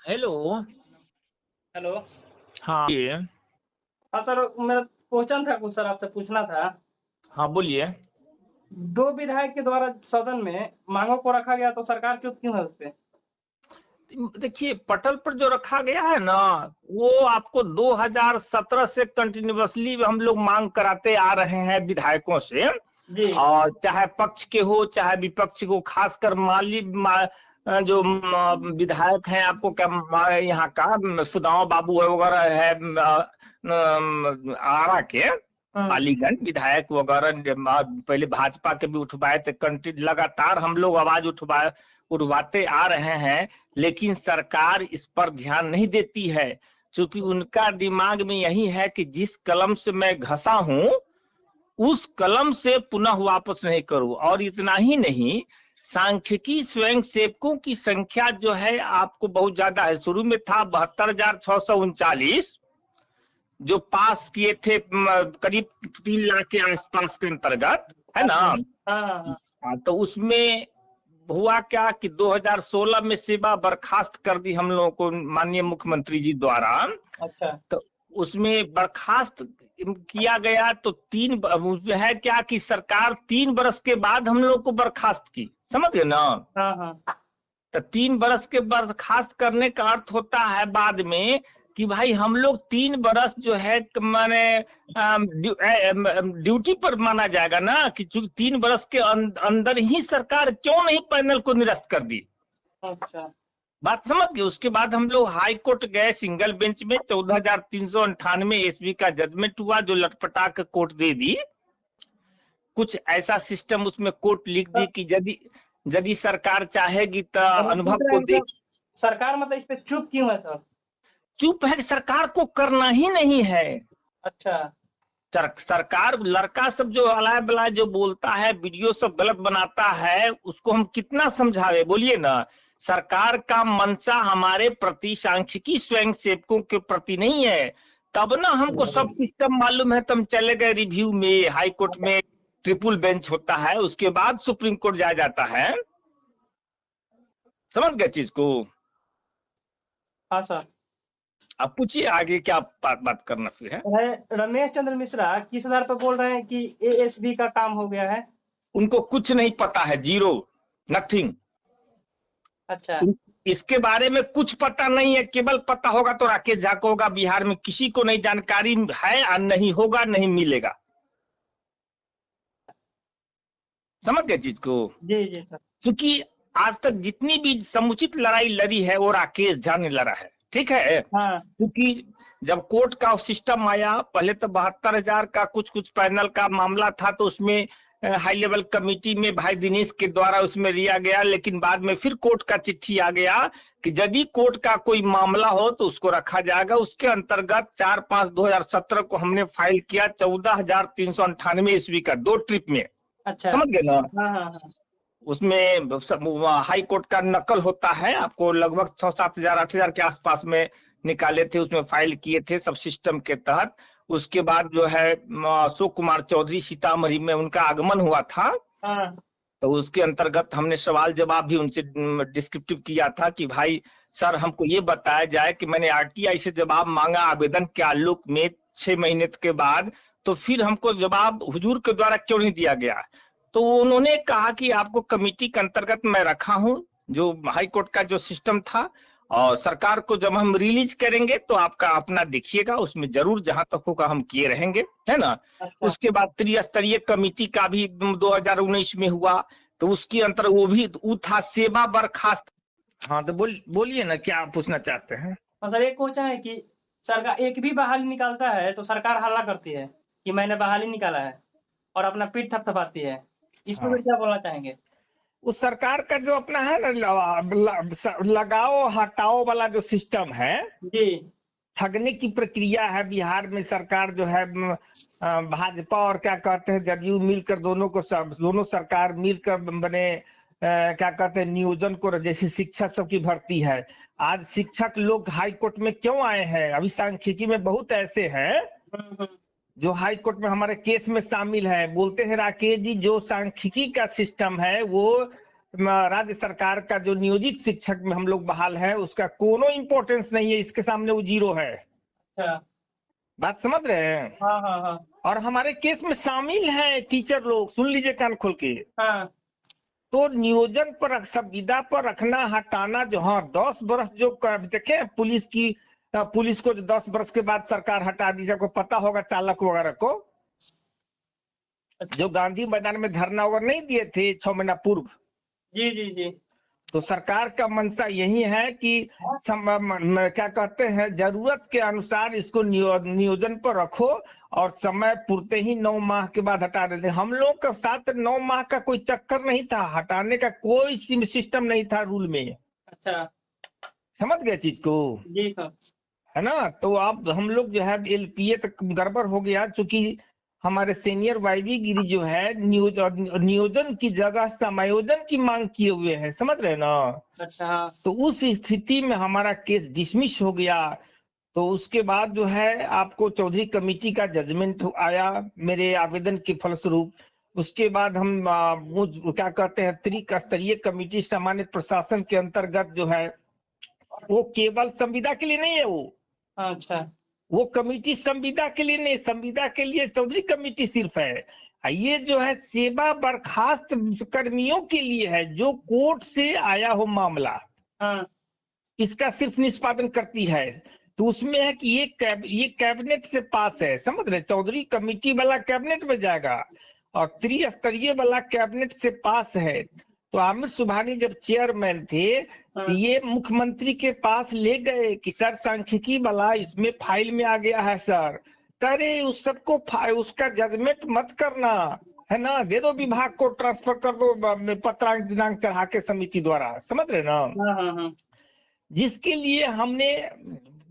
Hello. Hello. हाँ ये। हाँ सर, मेरा क्वेश्चन था कुछ, सर आपसे पूछना था। हाँ बोलिए। दो विधायक के द्वारा सदन में मांगों को रखा गया तो सरकार चुप क्यों है उस पे? देखिए पटल पर जो रखा गया है ना, वो आपको 2017 से कंटिन्यूअसली हम लोग मांग कराते आ रहे हैं विधायकों से। जी। और चाहे पक्ष के हो चाहे विपक्ष को, खासकर जो विधायक हैं, आपको क्या यहाँ का सुदामा बाबू वगैरह है, आरा के हाँ। अलीगढ़ विधायक वगैरह पहले भाजपा के भी उठवाए थे, लगातार हम लोग आवाज उठवाते आ रहे हैं। लेकिन सरकार इस पर ध्यान नहीं देती है, क्योंकि उनका दिमाग में यही है कि जिस कलम से मैं घसा हूं उस कलम से पुनः वापस नहीं करूं। और इतना ही नहीं, सांख्यिकी स्वयं सेवकों की संख्या जो है आपको बहुत ज्यादा है। शुरू में था 72,639 जो पास किए थे, करीब 3 लाख के आसपास के अंतर्गत, है ना। हाँ हाँ। हाँ, तो उसमें हुआ क्या कि 2016 में सेवा बर्खास्त कर दी हम लोगों को माननीय मुख्यमंत्री जी द्वारा। अच्छा। तो उसमें बर्खास्त किया गया, तो उसमें है क्या कि सरकार 3 बरस के बाद हम लोग को बर्खास्त की, समझ गए ना। हाँ हाँ। तो 3 बरस के बर्खास्त करने का अर्थ होता है बाद में कि भाई हम लोग 3 बरस जो है माने ड्यूटी पर माना जाएगा ना, कि चूंकि 3 बरस के अंदर ही सरकार क्यों नहीं पैनल को निरस्त कर दी। अच्छा। बात समझ गए। उसके बाद हम लोग हाई कोर्ट गए, सिंगल बेंच में 14,398 ईस्वी का जजमेंट हुआ, जो लटपटा के कोर्ट दे दी। कुछ ऐसा सिस्टम उसमें कोर्ट लिख दी कि यदि यदि सरकार चाहेगी तो हम पूछ अनुभव रहे को हैं देख। मतलब सरकार मतलब इस पे चुप क्यों है सर? चुप है कि सरकार को करना ही नहीं है। अच्छा। सरकार लड़का सब जो अलाय बलाय जो बोलता है, वीडियो सब गलत बनाता है, उसको हम कितना समझावे, बोलिए ना। सरकार का मंशा हमारे प्रति, सांख्यिकी स्वयं सेवकों के प्रति नहीं है। तब ना हमको सब सिस्टम मालूम है, तब चले गए रिव्यू में, हाई कोर्ट में ट्रिपल बेंच होता है, उसके बाद सुप्रीम कोर्ट जाया जाता है। समझ गए चीज को। हाँ सर। अब पूछिए आगे क्या बात करना फिर है। रमेश चंद्र मिश्रा किस आधार पर बोल रहे हैं कि एएसबी का काम हो गया है? उनको कुछ नहीं पता है, जीरो, नथिंग। अच्छा। इसके बारे में कुछ पता नहीं है। केवल पता होगा तो राकेश झा को होगा, बिहार में किसी को नहीं जानकारी है, और नहीं होगा, नहीं मिलेगा। समझ गए चीज को। जी जी सर। क्योंकि आज तक जितनी भी समुचित लड़ाई लड़ी है वो राकेश झा ने लड़ा है, ठीक है। हाँ। क्योंकि जब कोर्ट का सिस्टम आया, पहले तो 72,000 का कुछ कुछ पैनल का मामला था, तो उसमें हाई लेवल कमेटी में भाई दिनेश के द्वारा उसमें लिया गया। लेकिन बाद में फिर कोर्ट का चिट्ठी आ गया कि यदि कोर्ट का कोई मामला हो तो उसको रखा जाएगा। उसके अंतर्गत 4/5/2017 को हमने फाइल किया 14,398 ईस्वी का, 2 ट्रिप में। अच्छा। समझ गए ना। हाँ हाँ हाँ। उसमें हाई कोर्ट का नकल होता है, आपको लगभग 6-7 हजार 8 हजार के आसपास में निकाले थे, उसमें फाइल किए थे सब सिस्टम के तहत। उसके बाद जो है अशोक कुमार चौधरी सीतामढ़ी में उनका आगमन हुआ था। हाँ। तो उसके अंतर्गत हमने सवाल जवाब भी उनसे डिस्क्रिप्टिव किया था कि भाई सर हमको ये बताया जाए कि मैंने आरटीआई से जवाब मांगा आवेदन के आलोक में 6 महीने के बाद, तो फिर हमको जवाब हुजूर के द्वारा क्यों नहीं दिया गया। तो उन्होंने कहा कि आपको कमेटी के अंतर्गत मैं रखा हूं, जो हाई कोर्ट का जो सिस्टम था, और सरकार को जब हम रिलीज करेंगे तो आपका अपना देखिएगा, उसमें जरूर जहां तक होगा हम किए रहेंगे, है ना। अच्छा। उसके बाद त्रिस्तरीय कमेटी का भी 2019 में हुआ, तो उसके अंतर वो था सेवा बर्खास्त। हाँ तो बोलिए ना क्या पूछना चाहते हैं। और सर एक क्वेश्चन है कि सरकार एक भी बहाली निकालता है तो सरकार हल्ला करती है कि मैंने बहाली निकाला है और अपना पीठ थपथपाती है। इसमें हाँ, फिर क्या बोलना चाहेंगे? उस सरकार का जो अपना है ना, लगाओ हटाओ वाला जो सिस्टम है, जी। ठगने की प्रक्रिया है बिहार में। सरकार जो है भाजपा और क्या कहते हैं जदयू मिलकर, दोनों सरकार मिलकर बने, क्या कहते हैं नियोजन को, जैसे शिक्षक सबकी भर्ती है। आज शिक्षक लोग हाई कोर्ट में क्यों आए हैं? अभी सांख्यिकी में बहुत ऐसे हैं हम्म। जो हाई कोर्ट में हमारे केस में शामिल है। बोलते हैं राकेश जी, जो सांख्यिकी का सिस्टम है वो राज्य सरकार का जो नियोजित शिक्षक में हम लोग बहाल है उसका कोनो इम्पोर्टेंस नहीं है, इसके सामने वो जीरो है। अच्छा। बात समझ रहे हैं? हाँ हाँ हाँ और हमारे केस में शामिल है टीचर लोग, सुन लीजिए कान खोल के। हाँ। तो नियोजन पर, संविदा पर रखना हटाना, जो हाँ 10 बरस जो देखे पुलिस की, पुलिस को जो 10 बरस के बाद सरकार हटा दी, सबको पता होगा चालक वगैरह को, जो गांधी मैदान में धरना वगैरह नहीं दिए थे 6 महीना पूर्व। जी जी जी। तो सरकार का मंशा यही है कि क्या कहते हैं, जरूरत के अनुसार इसको नियोजन पर रखो और समय पूर्ते ही 9 माह के बाद हटा देते। हम लोग के साथ 9 माह का कोई चक्कर नहीं था, हटाने का कोई सिस्टम नहीं था रूल में। अच्छा। समझ गए चीज को? जी सर। है ना? तो अब हम लोग जो है एलपीए तक गड़बड़ हो गया, चूंकि हमारे सीनियर वाईवी गिरी जो है नियोजन की जगह समायोजन की मांग किए हुए हैं, समझ रहे हैं ना? अच्छा। हाँ। तो उस स्थिति में हमारा केस डिसमिस हो गया। तो उसके बाद जो है आपको चौधरी कमेटी का जजमेंट आया मेरे आवेदन के फलस्वरूप। उसके बाद हम क्या कहते हैं, त्रिस्तरीय कमेटी सामान्य प्रशासन के अंतर्गत जो है, वो केवल संविदा के लिए नहीं है, अच्छा। वो कमेटी संविदा के लिए नहीं, संविदा के लिए चौधरी कमेटी सिर्फ है। ये जो है सेवा बर्खास्त कर्मियों के लिए है, जो कोर्ट से आया हो मामला, हाँ। इसका सिर्फ निष्पादन करती है। तो उसमें है कि ये कैबिनेट से पास है, समझ रहे? चौधरी कमेटी वाला कैबिनेट में जाएगा और त्रिस्तरीय वाला कैबिनेट से पास है। तो आमिर सुबहानी जब चेयरमैन थे तो ये मुख्यमंत्री के पास ले गए कि सर सांख्यिकी वाला इसमें फाइल में आ गया है सर। करे उस सबको उसका जजमेंट मत करना, है ना, दे दो विभाग को, ट्रांसफर कर दो पत्रांक दिनांक चढ़ा के समिति द्वारा, समझ रहे ना? हाँ हाँ हाँ। जिसके लिए हमने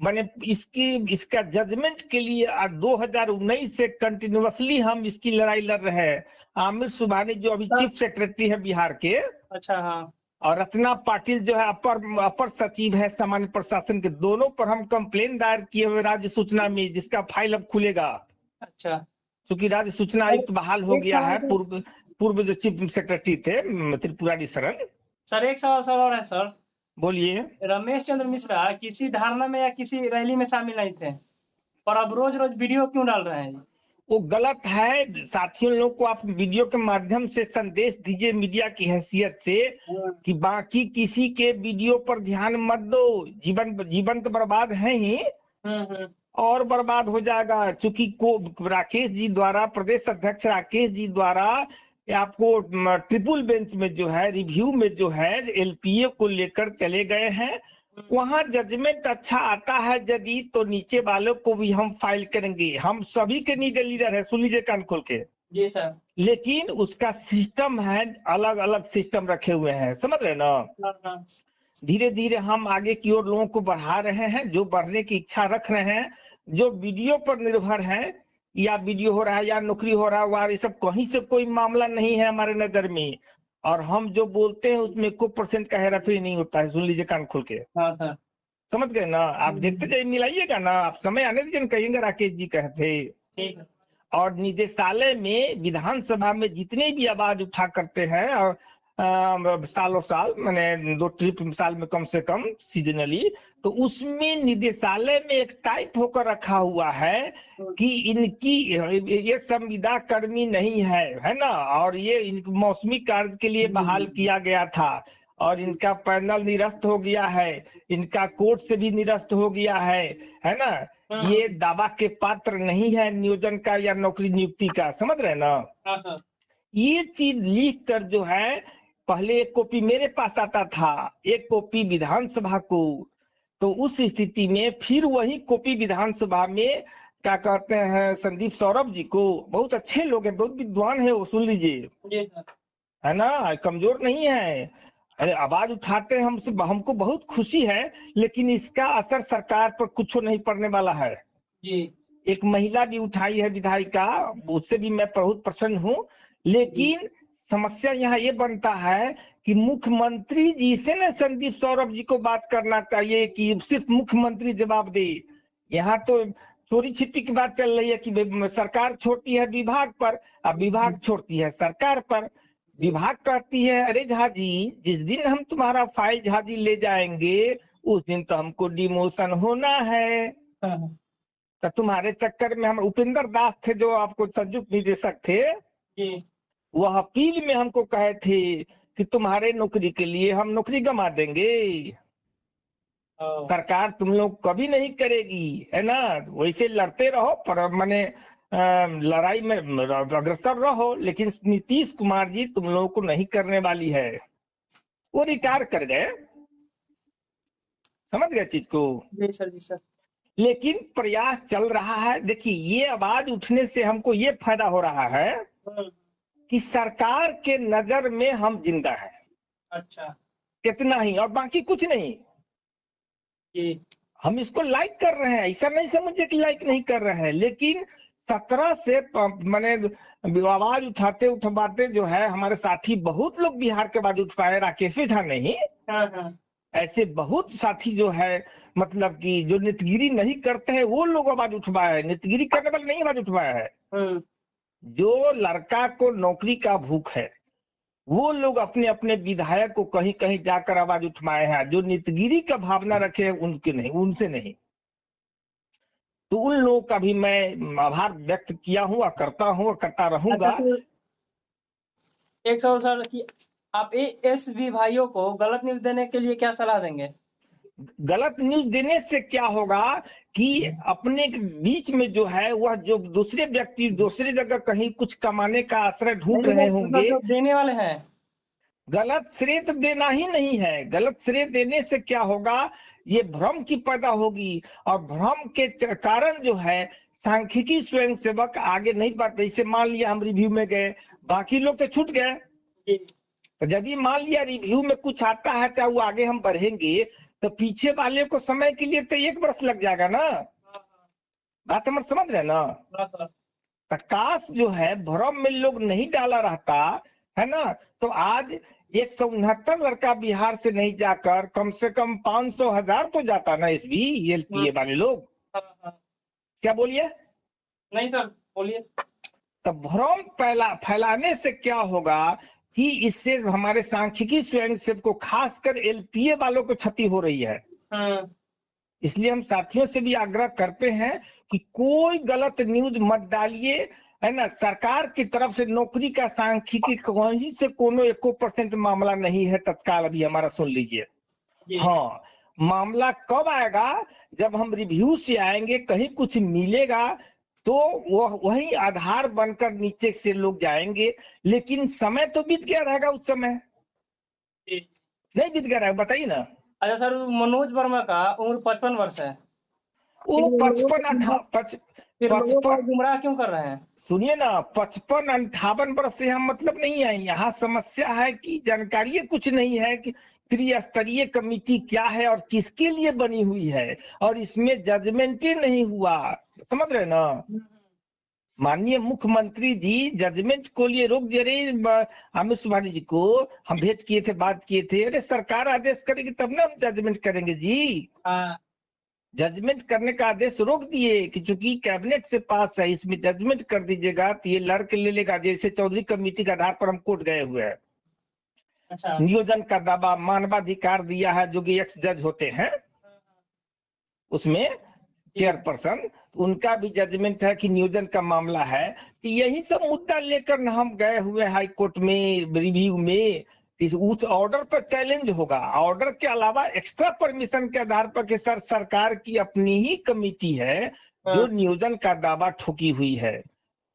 मैंने इसका जजमेंट के लिए 2019 से कंटिन्यूअसली हम इसकी लड़ाई लड़ रहे हैं। आमिर सुबहानी जो अभी चीफ सेक्रेटरी है बिहार के, अच्छा। हाँ। और रचना पाटिल जो है अपर सचिव है सामान्य प्रशासन के, दोनों पर हम कंप्लेन दायर किए हुए राज्य सूचना में, जिसका फाइल अब खुलेगा। अच्छा। क्योंकि राज्य सूचना आयुक्त बहाल हो एक गया सवाल है, पूर्व जो चीफ सेक्रेटरी थे त्रिपुरारी शरण। सर, एक सवाल सर और है सर। बोलिए। रमेश चंद्र मिश्रा किसी धारणा में या किसी रैली में शामिल नहीं थे, और अब रोज रोज वीडियो क्यों डाल रहे हैं? वो गलत है। साथियों लोग को आप वीडियो के माध्यम से संदेश दीजिए मीडिया की हैसियत से कि बाकी किसी के वीडियो पर ध्यान मत दो। जीवन तो बर्बाद है ही, और बर्बाद हो जाएगा। चूंकि राकेश जी द्वारा, प्रदेश अध्यक्ष राकेश जी द्वारा आपको ट्रिपल बेंच में जो है, रिव्यू में जो है एलपीए को लेकर चले गए हैं, वहां जजमेंट अच्छा आता है यदि, तो नीचे वालों को भी हम फाइल करेंगे। हम सभी के लीडर है, सुन लीजिए कान खोल के। जी सर। लेकिन उसका सिस्टम है, अलग अलग सिस्टम रखे हुए हैं, समझ रहे ना? धीरे धीरे हम आगे की ओर लोगों को बढ़ा रहे हैं, जो बढ़ने की इच्छा रख रहे हैं, जो वीडियो पर निर्भर है, या वीडियो हो रहा है या नौकरी हो रहा है, ये सब कहीं से कोई मामला नहीं है हमारे नजर में। और हम जो बोलते हैं उसमें 1% का हेराफेरी नहीं होता है, सुन लीजिए कान खोल के। हाँ सर। समझ गए ना? आप देखते जाइए, मिलाइएगा ना, आप समय आने दीजिए, कहेंगे राकेश जी कहते। ठीक है। और निदेशालय में, विधानसभा में जितने भी आवाज उठा करते हैं, और सालों साल, मैंने 2 ट्रिप साल में कम से कम सीजनली, तो उसमें निदेशालय में एक टाइप होकर रखा हुआ है कि इनकी ये संविदा कर्मी नहीं है ना, और ये मौसमी कार्य के लिए बहाल किया गया था, और इनका पैनल निरस्त हो गया है, इनका कोर्ट से भी निरस्त हो गया है ना, ये दावा के पात्र नहीं है नियोजन का या नौकरी नियुक्ति का, समझ रहे ना? हाँ सर। ये चीज लिख कर जो है, पहले एक कॉपी मेरे पास आता था, एक कॉपी विधानसभा को। तो उस स्थिति में फिर वही कॉपी विधानसभा में, क्या कहते हैं, संदीप सौरभ जी को, बहुत अच्छे लोग हैं, बहुत विद्वान है वो, सुन लीजिए, जी सर। है ना, कमजोर नहीं है, अरे आवाज उठाते हैं, हमको बहुत खुशी है, लेकिन इसका असर सरकार पर कुछ नहीं पड़ने वाला है। जी। एक महिला भी उठाई है विधायिका, उससे भी मैं बहुत प्रसन्न हूँ। लेकिन समस्या यहाँ ये बनता है कि मुख्यमंत्री जी से ना संदीप सौरभ जी को बात करना चाहिए कि सिर्फ मुख्यमंत्री जवाब दे। यहाँ तो चोरी छिपी की बात चल रही है कि सरकार छोड़ती है विभाग पर, अब विभाग छोड़ती है सरकार पर। विभाग कहती है अरे झा जी, जिस दिन हम तुम्हारा फाइल झा जी ले जाएंगे उस दिन तो हमको डिमोशन होना है। हाँ, तो तुम्हारे चक्कर में हम उपेंद्र दास थे जो आपको संयुक्त निदेशक थे, जी, वह अपील में हमको कहे थे कि तुम्हारे नौकरी के लिए हम नौकरी गंवा देंगे, ओ, सरकार तुम लोग कभी नहीं करेगी, है ना, वैसे लड़ते रहो पर माने लड़ाई में अग्रसर रहो, लेकिन नीतीश कुमार जी तुम लोगों को नहीं करने वाली है। वो रिटायर कर गए, समझ गए चीज को। जी सर, जी सर। लेकिन प्रयास चल रहा है। देखिए ये आवाज उठने से हमको ये फायदा हो रहा है कि सरकार के नजर में हम जिंदा है, अच्छा, इतना ही और बाकी कुछ नहीं। जी, हम इसको लाइक कर रहे हैं, ऐसा नहीं समझिए कि लाइक नहीं कर रहे हैं, लेकिन 17 से मैंने आवाज उठाते उठवाते जो है हमारे साथी बहुत लोग बिहार के बाद उठ पाए, राकेश झा नहीं, हाँ, हाँ, ऐसे बहुत साथी जो है मतलब कि जो नितगिरी नहीं करते हैं वो लोग आवाज उठवाए है, नितगिरी करने वाले नहीं आवाज उठवाया है। हम्म, जो लड़का को नौकरी का भूख है वो लोग अपने अपने विधायक को कहीं कहीं जाकर आवाज उठवाए हैं, जो नितगिरी का भावना रखे हैं उनके नहीं, उनसे नहीं। तो उन लोगों का भी मैं आभार व्यक्त किया हूँ और करता हूँ और करता अच्छा रहूंगा। तो एक सवाल सर कि आप एएसवी भाइयों को गलत न्यूज देने के लिए क्या सलाह देंगे? गलत न्यूज देने से क्या होगा कि अपने के बीच में जो है वह जो दूसरे व्यक्ति दूसरे जगह कहीं कुछ कमाने का आश्रय ढूंढ नहीं रहे सर, मतलब होंगे। जो देने वाले हैं। गलत श्रेय तो देना ही नहीं है, गलत श्रेय देने से क्या होगा, ये भ्रम की पैदा होगी और भ्रम के कारण जो है सांख्यिकी स्वयंसेवक आगे नहीं बढ़। जैसे मान लिया हम रिव्यू में गए, बाकी लोग तो छूट गए, जी, तो यदि मान लिया रिव्यू में कुछ आता है चाहे वो आगे हम बढ़ेंगे तो पीछे वाले को समय के लिए तो 1 वर्ष लग जाएगा ना। बात हम समझ रहे हैं ना। हाँ सर, तो काश जो है भ्रम में लोग नहीं डाला रहता, है ना, तो आज 169 लड़का बिहार से नहीं जाकर कम से कम 500,000 तो जाता ना एसबी एलपीए वाले लोग। हाँ, हाँ। क्या बोलिए। नहीं सर, बोलिए। तो भ्रम फैलाने से क्या होगा कि इससे हमारे सांख्यिकी स्वयंसेवक को खासकर एलपीए वालों को क्षति हो रही है। हम्म, इसलिए हम साथियों से भी आग्रह करते हैं कि कोई गलत न्यूज मत डालिए, है ना। सरकार की तरफ से नौकरी का सांख्यिकी कहीं से कोनो 1% मामला नहीं है तत्काल, अभी हमारा सुन लीजिए। जी, हाँ, मामला कब आएगा, जब हम रिव्यू से आएंगे कहीं कुछ मिलेगा तो वही आधार बनकर नीचे से लोग जाएंगे, लेकिन समय तो बीत गया रहेगा उस समय, जी। नहीं बीत गया रहेगा, बताइए ना। अच्छा सर, मनोज वर्मा का उम्र 55 वर्ष है। वो फिर लोगों को 55 फिर लोगों को 55 गुमराह क्यों कर रहे हैं? सुनिए ना, 55-58 वर्ष से हम मतलब नहीं है। यहाँ समस्या है कि जानकारी कुछ नहीं है कि त्रिस्तरीय कमेटी क्या है और किसके लिए बनी हुई है, और इसमें जजमेंट ही नहीं हुआ, समझ रहे ना। माननीय मुख्यमंत्री जी जजमेंट को लिए रोक दे रहे। आमिर सुबहानी जी को हम भेंट किए थे, बात किए थे, अरे सरकार आदेश करेगी तब ना हम जजमेंट करेंगे जी। हाँ, जजमेंट करने का आदेश रोक दिए कि चूंकि कैबिनेट से पास है, इसमें जजमेंट कर दीजिएगा तो ये लड़के ले लेगा। जैसे चौधरी कमेटी के आधार पर हम कोर्ट गए हुए हैं, अच्छा, नियोजन का दावा मानवाधिकार दिया है, जो कि एक्स जज होते हैं उसमें चेयरपर्सन, उनका भी जजमेंट है कि नियोजन का मामला है। तो यही सब मुद्दा लेकर हम गए हुए हाई कोर्ट में रिव्यू में। इस उस ऑर्डर पर चैलेंज होगा, ऑर्डर के अलावा एक्स्ट्रा परमिशन के आधार पर कि सर सरकार की अपनी ही कमेटी है जो हाँ। नियोजन का दावा ठोकी हुई है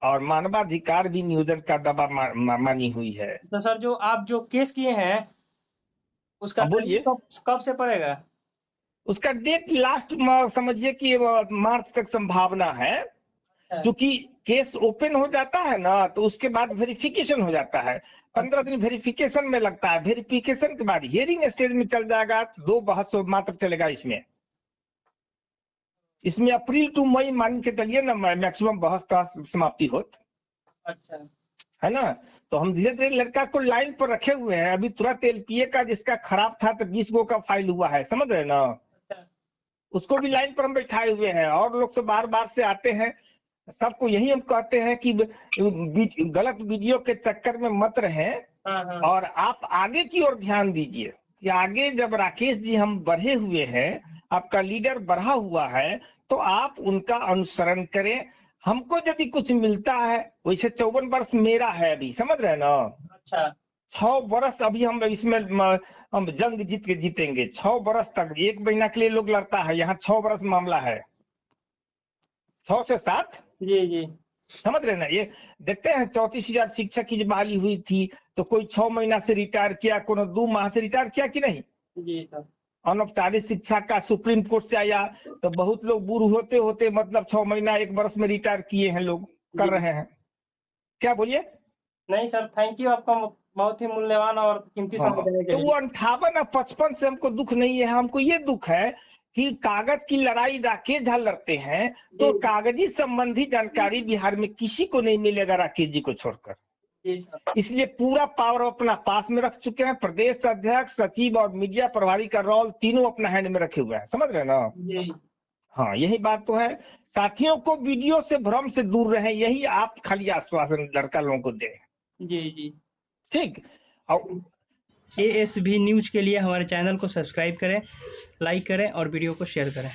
और मानवाधिकार भी नियोजन का दावा मानी हुई है। तो सर जो आप जो केस किए हैं उसका अब टाइम बोलिए। कब कब से पड़ेगा? उसका डेट लास्ट समझिए कि मार्च तक संभावना है, अच्छा, क्योंकि केस ओपन हो जाता है ना तो उसके बाद वेरिफिकेशन हो जाता है। 15 दिन वेरिफिकेशन में लगता है, वेरिफिकेशन के बाद हियरिंग स्टेज में चल जाएगा, 2 बहस मात्र चलेगा इसमें। इसमें अप्रैल टू मई मान के चलिए ना मैक्सिमम बहस का समाप्ति हो, अच्छा, है ना। तो हम धीरे धीरे लड़का को लाइन पर रखे हुए हैं। अभी तुरंत एलपीए का जिसका खराब था तो 20 गो का फाइल हुआ है, समझ रहे ना, अच्छा, उसको भी लाइन पर हम बैठाए हुए हैं। और लोग तो बार बार से आते हैं, सबको यही हम कहते हैं कि गलत वीडियो के चक्कर में मत रहें, हाँ। और आप आगे की ओर ध्यान दीजिए कि आगे जब राकेश जी हम बढ़े हुए हैं, आपका लीडर बढ़ा हुआ है, तो आप उनका अनुसरण करें। हमको यदि कुछ मिलता है, वैसे 54 वर्ष मेरा है अभी, समझ रहे हैं ना। अच्छा 6 वर्ष अभी हम इसमें हम जंग जीत के जीतेंगे। 6 वर्ष तक 1 महीना के लिए लोग लड़ता है, यहाँ 6 वर्ष मामला है, 6 से 7, जी समझ रहे ना। ये देखते हैं 34,000 शिक्षक की जो बहाली हुई थी, तो कोई 6 महीना से रिटायर किया, कोनो 2 माह से रिटायर किया कि नहीं। जी सर। अनौपचारिक शिक्षा का सुप्रीम कोर्ट से आया, तो बहुत लोग बूढ़ होते होते मतलब 6 महीना 1 वर्ष में रिटायर किए हैं, लोग कर जी रहे हैं। क्या बोलिए। नहीं सर, थैंक यू, आपका बहुत ही मूल्यवान और कीमती समय हाँ, देने के तो वो लिए। 58 और 55 से हमको दुख नहीं है, हमको ये दुख है कि कागज की लड़ाई राकेश झा लड़ते हैं, तो जी कागजी संबंधी जानकारी बिहार में किसी को नहीं मिलेगा राकेश जी को छोड़कर। जी सर। इसलिए पूरा पावर अपना पास में रख चुके हैं। प्रदेश अध्यक्ष, सचिव और मीडिया प्रभारी का रोल तीनों अपना हैंड में रखे हुए हैं, समझ रहे हैं ना। जी हाँ, यही बात तो है। साथियों को वीडियो से भ्रम से दूर रहे, यही आप खाली आश्वासन लड़का लोगों को दें, जी ठीक। और ASB न्यूज के लिए हमारे चैनल को सब्सक्राइब करें, लाइक करें और वीडियो को शेयर करें।